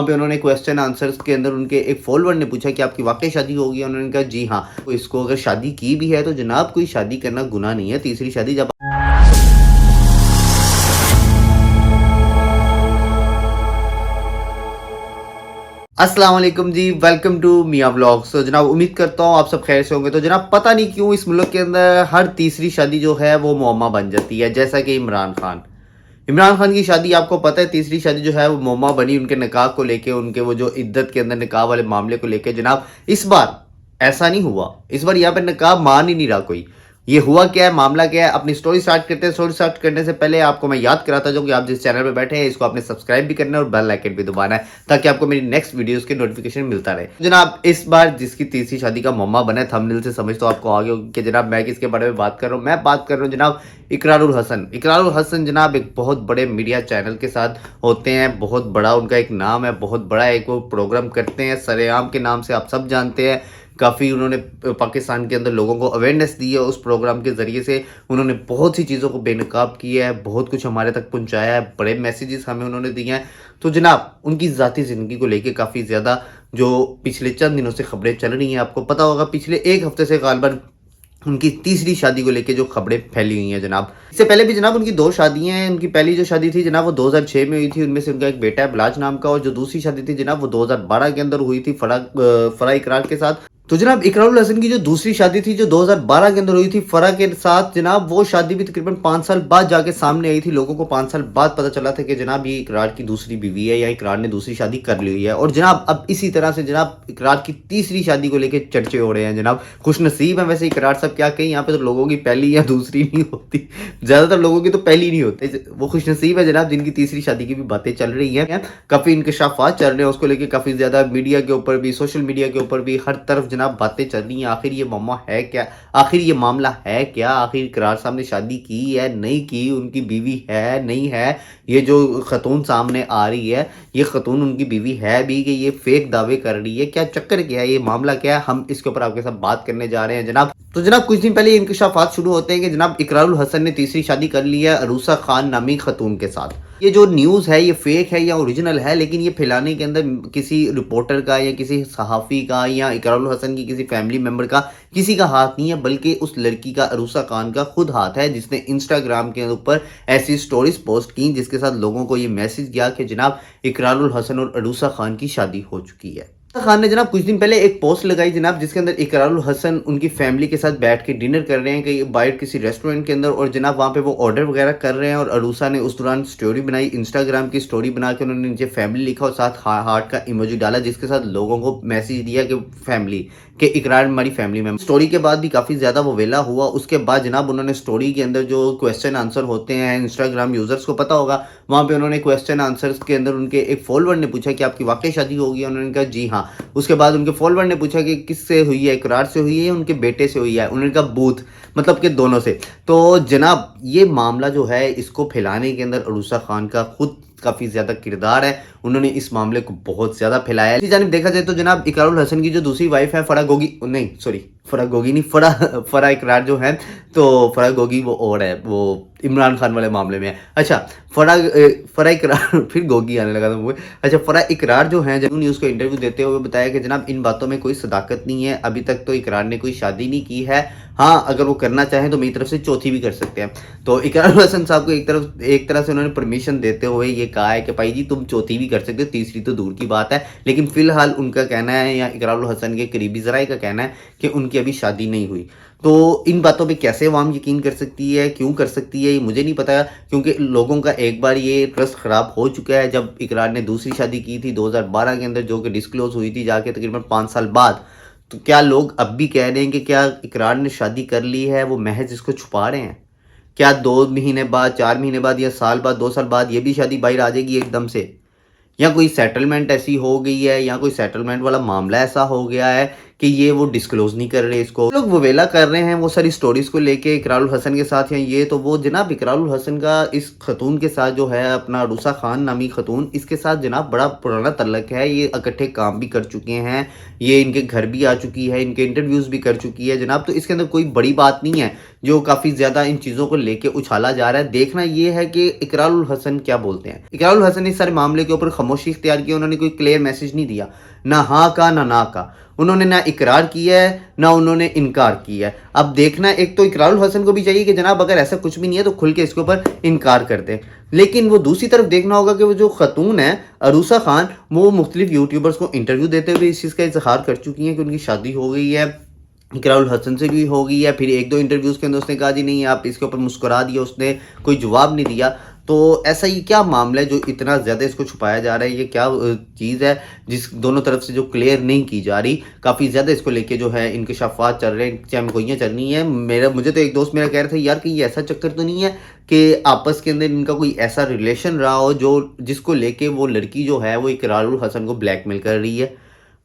वहाँ पे उन्होंने क्वेश्चन आंसर्स के अंदर उनके एक फॉलोअर ने पूछा कि आपकी वाकई शादी हो गई है? उन्होंने कहा जी हाँ। तो इसको अगर शादी की भी है तो जनाब कोई शादी करना गुनाह नहीं है। तीसरी शादी जब अस्सलाम वालेकुम जी, वेलकम टू मियां व्लॉग्स। तो जनाब उम्मीद करता हूँ आप सब खैर से होंगे। तो जनाब पता नहीं क्यों इस मुल्क के अंदर हर तीसरी शादी जो है वो मुअम्मा बन जाती है, जैसा कि इमरान खान की शादी आपको पता है, तीसरी शादी जो है वो मुअम्मा बनी उनके निकाह को लेके, उनके वो जो इद्दत के अंदर निकाह वाले मामले को लेके। जनाब इस बार ऐसा नहीं हुआ, इस बार यहाँ पे निकाह मान ही नहीं रहा कोई। ये हुआ क्या है, मामला क्या है, अपनी स्टोरी स्टार्ट करते हैं। स्टोरी स्टार्ट करने से पहले आपको मैं याद कराता जाऊं कि आप जिस चैनल पे बैठे हैं इसको आपने सब्सक्राइब भी करना है और बेल आइकन भी दबाना है ताकि आपको मेरी नेक्स्ट वीडियोस के नोटिफिकेशन मिलता रहे। जनाब इस बार जिसकी तीसरी शादी का मुअम्मा बना है, थंबनेल से समझ तो आपको आ गया कि जनाब मैं किसके बारे में बात कर रहा हूँ। मैं बात कर रहा हूँ जनाब इकरारुल हसन। इकरारुल हसन जनाब एक बहुत बड़े मीडिया चैनल के साथ होते हैं, बहुत बड़ा उनका एक नाम है, बहुत बड़ा एक वो प्रोग्राम करते हैं सरेआम के नाम से, आप सब जानते हैं। काफ़ी उन्होंने पाकिस्तान के अंदर लोगों को अवेयरनेस दी है उस प्रोग्राम के ज़रिए से। उन्होंने बहुत सी चीज़ों को बेनकाब किया है, बहुत कुछ हमारे तक पहुंचाया है, बड़े मैसेजेस हमें उन्होंने दिए हैं। तो जनाब उनकी ज़ाती ज़िंदगी को लेके काफ़ी ज़्यादा जो पिछले चंद दिनों से खबरें चल रही हैं, आपको पता होगा पिछले एक हफ्ते से गालबन उनकी तीसरी शादी को लेके जो खबरें फैली हुई हैं जनाब। इससे पहले भी जनाब उनकी दो शादियां हैं। उनकी पहली जो शादी थी जनाब वो 2006 में हुई थी, उनमें से उनका एक बेटा है बलाज नाम का, और जो दूसरी शादी थी जनाब वो 2012 के अंदर हुई थी फरा इकरार के साथ। तो जनाब इकरारुल हसन की जो दूसरी शादी थी जो 2012 के अंदर हुई थी फरा के साथ, जनाब वो शादी भी तकरीबन 5 साल बाद जाके सामने आई थी। लोगों को 5 साल बाद पता चला था कि जनाब ये इकरार की दूसरी बीवी है या इकरार ने दूसरी शादी कर ली हुई है। और जनाब अब इसी तरह से जनाब इकरार की तीसरी शादी को लेकर चर्चे हो रहे हैं जनाब। खुश नसीब है वैसे इकरार सब, क्या कहीं यहाँ पे तो लोगों की पहली या दूसरी नहीं होती, ज्यादातर लोगों की तो पहली नहीं होती। वो खुश नसीब है जनाब जिनकी तीसरी शादी की भी बातें चल रही हैं, काफी इंकशाफात चल रहे हैं उसको लेकर, काफी ज्यादा मीडिया के ऊपर भी, सोशल मीडिया के ऊपर भी, हर तरफ जनाब बातें चल रही हैं। आखिर ये मामला है क्या, आखिर ये मामला है क्या, आखिर इकरार साहब ने शादी की है नहीं की, उनकी बीवी है नहीं है, ये जो खतून सामने आ रही है ये खतून उनकी बीवी है भी कि ये फेक दावे कर रही है, क्या चक्कर क्या है, ये मामला क्या है, हम इसके ऊपर आपके साथ बात करने जा रहे हैं जनाब। तो जनाब कुछ दिन पहले इंकशाफात शुरू होते हैं कि जनाब इकरारुल हसन ने तीसरी शादी कर ली है अरूसा खान नामी खतून के साथ। ये जो न्यूज़ है ये फेक है या ओरिजिनल है, लेकिन ये फैलाने के अंदर किसी रिपोर्टर का या किसी सहाफ़ी का या इकरारुल हसन की किसी फैमिली मेम्बर का किसी का हाथ नहीं है, बल्कि उस लड़की का अरूसा खान का खुद हाथ है, जिसने इंस्टाग्राम के ऊपर ऐसी स्टोरीज पोस्ट की जिसके साथ लोगों को ये मैसेज गया कि जनाब इकरारुल हसन और अरूसा खान की शादी हो चुकी है। खान ने जनाब कुछ दिन पहले एक पोस्ट लगाई जनाब जिसके अंदर इकरारुल हसन उनकी फैमिली के साथ बैठ के डिनर कर रहे हैं कहीं बाहर किसी रेस्टोरेंट के अंदर, और जनाब वहाँ पे वो ऑर्डर वगैरह कर रहे हैं, और अरूसा ने उस दौरान स्टोरी बनाई, इंस्टाग्राम की स्टोरी बना के उन्होंने नीचे फैमिली लिखा और साथ हार्ट का इमोजी डाला, जिसके साथ लोगों को मैसेज दिया कि फैमिली के इकरार हमारी फैमिली में। स्टोरी के बाद भी काफ़ी ज़्यादा वो वेला हुआ। उसके बाद जनाब उन्होंने स्टोरी के अंदर जो क्वेश्चन आंसर होते हैं, इंस्टाग्राम यूज़र्स को पता होगा, वहाँ पे उन्होंने क्वेश्चन आंसर्स के अंदर उनके एक फॉलोअर ने पूछा कि आपकी वाकई शादी हो गई है? उन्होंने कहा जी हाँ। उसके बाद उनके फॉलोअर ने पूछा कि किससे हुई है, इकरार से हुई है या उनके बेटे से हुई है? उन्होंने कहा बूथ, मतलब कि दोनों से। तो जनाब ये मामला जो है इसको फैलाने के अंदर अरूसा खान का खुद काफ़ी ज़्यादा किरदार है, उन्होंने इस मामले को बहुत ज़्यादा फैलाया है। जानिब देखा जाए तो जनाब इकरारुल हसन की जो दूसरी वाइफ है फरा गोगी, नहीं सॉरी फरा गोगी नहीं, फरा इकरार जो है, तो फरा गोगी वो और है, वो इमरान खान वाले मामले में है। अच्छा फरा इकरार फिर गोगी आने लगा था मुझे। अच्छा फरा इकरार जो है जब न्यूज़ को इंटरव्यू देते हुए बताया कि जनाब इन बातों में कोई सदाकत नहीं है, अभी तक तो इकरार ने कोई शादी नहीं की है, हाँ अगर वो करना चाहें तो मेरी तरफ से चौथी भी कर सकते हैं। तो इकरारुल हसन साहब को एक तरह से उन्होंने परमिशन देते हुए ये कहा है कि भाई जी तुम चौथी भी कर सकते हो, तीसरी तो दूर की बात है। लेकिन फिलहाल उनका कहना है या इकरारुल हसन के करीबी ज़राए का कहना है कि उनकी अभी शादी नहीं हुई। तो इन बातों पे कैसे अवाम यकीन कर सकती है, क्यों कर सकती है, ये मुझे नहीं पता, क्योंकि लोगों का एक बार ये ट्रस्ट ख़राब हो चुका है। जब इकरार ने दूसरी शादी की थी 2012 के अंदर, जो कि डिस्क्लोज हुई थी जाके तकरीबन 5 साल बाद, तो क्या लोग अब भी कह रहे हैं कि क्या इकरार ने शादी कर ली है, वो महज इसको छुपा रहे हैं? क्या 2 महीने बाद, 4 महीने बाद या साल बाद, 2 साल बाद ये भी शादी बाहर आ जाएगी एकदम से? या कोई सेटलमेंट ऐसी हो गई है, या कोई सेटलमेंट वाला मामला ऐसा हो गया है کہ یہ وہ ڈسکلوز نہیں کر رہے اس کو. لوگ وویلا کر رہے ہیں وہ ساری سٹوریز کو لے کے اقرار الحسن کے ساتھ. یہ تو وہ جناب اقرار الحسن کا اس خاتون کے ساتھ جو ہے اپنا عروسہ خان نامی خاتون, اس کے ساتھ جناب بڑا پرانا تعلق ہے. یہ اکٹھے کام بھی کر چکے ہیں, یہ ان کے گھر بھی آ چکی ہے, ان کے انٹرویوز بھی کر چکی ہے جناب. تو اس کے اندر کوئی بڑی بات نہیں ہے جو کافی زیادہ ان چیزوں کو لے کے اچھالا جا رہا ہے. دیکھنا یہ ہے کہ اقرار الحسن کیا بولتے ہیں. اقرار الحسن نے اس سارے معاملے کے اوپر خاموشی اختیار کی. انہوں نے کوئی کلیئر میسج نہیں دیا, نہ ہاں کا نہ نا کا. انہوں نے نہ اقرار کیا ہے نہ انہوں نے انکار کیا ہے. اب دیکھنا, ایک تو اقرار الحسن کو بھی چاہیے کہ جناب اگر ایسا کچھ بھی نہیں ہے تو کھل کے اس کے اوپر انکار کر دیں. لیکن وہ دوسری طرف دیکھنا ہوگا کہ وہ جو خاتون ہے عروسہ خان, وہ مختلف یوٹیوبرز کو انٹرویو دیتے ہوئے اس چیز کا اظہار کر چکی ہیں کہ ان کی شادی ہو گئی ہے, اقرار الحسن سے بھی ہو گئی ہے. پھر ایک دو انٹرویوز کے اندر اس نے کہا جی نہیں آپ اس کے اوپر مسکرا دیا, اس نے کوئی جواب نہیں دیا. تو ایسا یہ کیا معاملہ ہے جو اتنا زیادہ اس کو چھپایا جا رہا ہے؟ یہ کیا چیز ہے جس دونوں طرف سے جو کلیئر نہیں کی جا رہی؟ کافی زیادہ اس کو لے کے جو ہے انکشافات چل رہے ہیں, چمگوئیاں چل رہی ہیں. مجھے تو ایک دوست میرا کہہ رہا تھا یار کہ یہ ایسا چکر تو نہیں ہے کہ آپس کے اندر ان کا کوئی ایسا ریلیشن رہا ہو جس کو لے کے وہ لڑکی جو ہے وہ اقرار الحسن کو بلیک میل کر رہی ہے.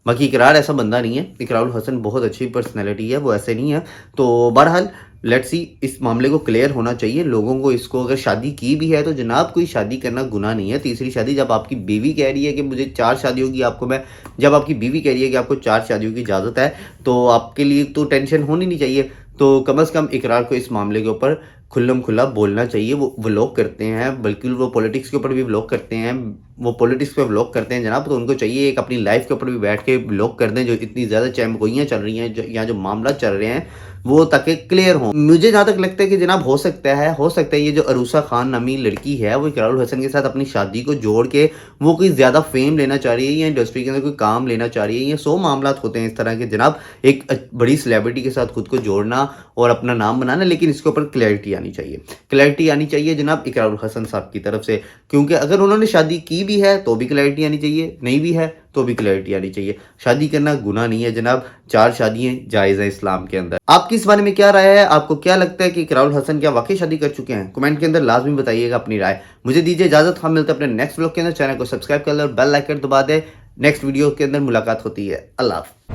باقی اقرار ایسا بندہ نہیں ہے, اقرار الحسن بہت اچھی پرسنالٹی ہے, وہ ایسے نہیں ہے. تو بہرحال لیٹس سی, اس معاملے کو کلیئر ہونا چاہیے لوگوں کو. اس کو اگر شادی کی بھی ہے تو جناب کوئی شادی کرنا گناہ نہیں ہے. تیسری شادی, جب آپ کی بیوی کہہ رہی ہے کہ مجھے 4 شادیوں کی جب آپ کی بیوی کہہ رہی ہے کہ آپ کو 4 شادیوں کی اجازت ہے تو آپ کے لیے تو ٹینشن ہونی نہیں چاہیے. تو کم از کم اقرار کو اس معاملے کے اوپر کھلم کھلا بولنا چاہیے. وہ ولاگ کرتے ہیں, بلکہ وہ پولیٹکس کے اوپر بھی ولاگ کرتے ہیں, وہ پولیٹکس پہ ولاگ کرتے ہیں جناب. تو ان کو چاہیے ایک اپنی لائف کے اوپر بھی بیٹھ کے ولاگ کر دیں. جو اتنی زیادہ چمگوئیاں چل رہی ہیں یا جو معاملات چل رہے ہیں وہ تاکہ کلیئر ہوں. مجھے جہاں تک لگتا ہے کہ جناب ہو سکتا ہے یہ جو عروسہ خان نامی لڑکی ہے وہ اقرار الحسن کے ساتھ اپنی شادی کو جوڑ کے وہ کوئی زیادہ فیم لینا چاہ رہی ہے یا انڈسٹری کے اندر کوئی کام لینا چاہ رہی ہے. یہ 100 معاملات ہوتے ہیں اس طرح کے جناب, ایک بڑی سیلیبریٹی کے ساتھ خود کو جوڑنا اور اپنا نام بنانا. لیکن اس کے اوپر کلیئرٹی آنی چاہیے جناب اقرار الحسن صاحب کی طرف سے, کیونکہ اگر انہوں نے شادی کی بھی ہے تو بھی کلیئرٹی آنی چاہیے, نہیں بھی ہے تو بھی کلیئرٹی آنی چاہیے. شادی کرنا گناہ نہیں ہے جناب, 4 شادیاں جائز ہیں اسلام کے اندر. آپ کی اس بارے میں کیا رائے ہے؟ آپ کو کیا لگتا ہے کہ اقرار الحسن کیا واقعی شادی کر چکے ہیں؟ کمنٹ کے اندر لازمی بتائیے گا اپنی رائے. مجھے دیجیے اجازت, ہم ملتے ہیں اپنے نیکسٹ ولاگ کے اندر. چینل کو سبسکرائب کر لیں اور بیل آئیکن دبا دیں. نیکسٹ ویڈیو کے اندر ملاقات ہوتی ہے. اللہ حافظ.